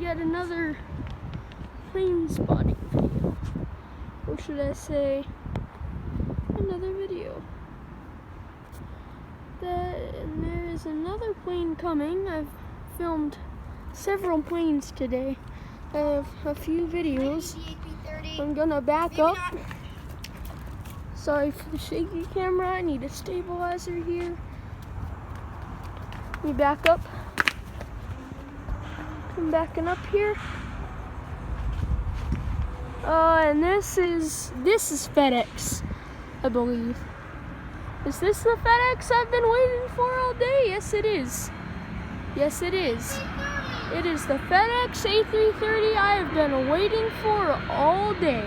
yet another plane spotting video. Or should I say, another video. And there is another plane coming. I've filmed several planes today. I have a few videos. I'm gonna back up. Sorry for the shaky camera. I need a stabilizer here. Let me back up. I'm backing up here. And this is FedEx, I believe. Is this the FedEx I've been waiting for all day? Yes, it is. Yes, it is. It is the FedEx A330 I have been waiting for all day.